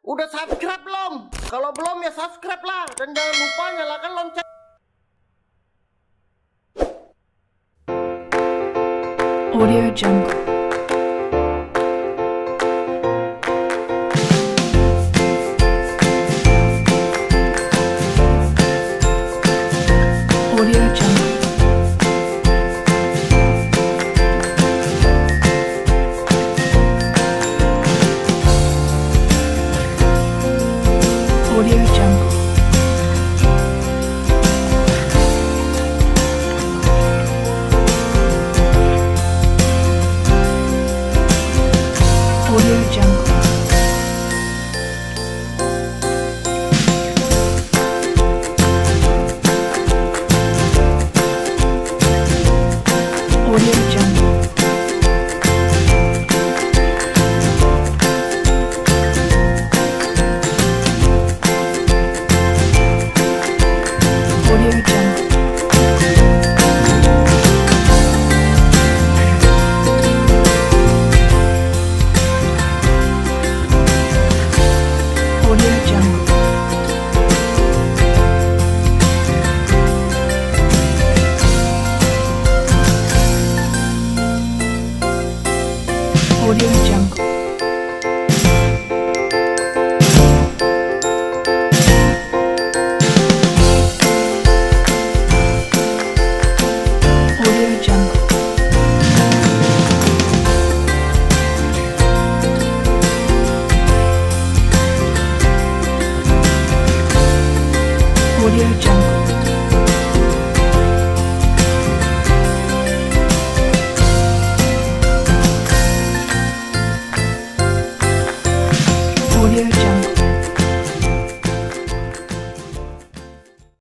Udah subscribe belum? Kalau belum ya subscribe lah. Dan jangan lupa nyalakan lonceng. Audio Jungle. Audio Jungle. Audio Jungle. Audio Jungle. Audio Jungle. Audio Jungle. Audio Jungle. Audio Jungle. Audio Jungle. Audio Jungle. Audio Jungle.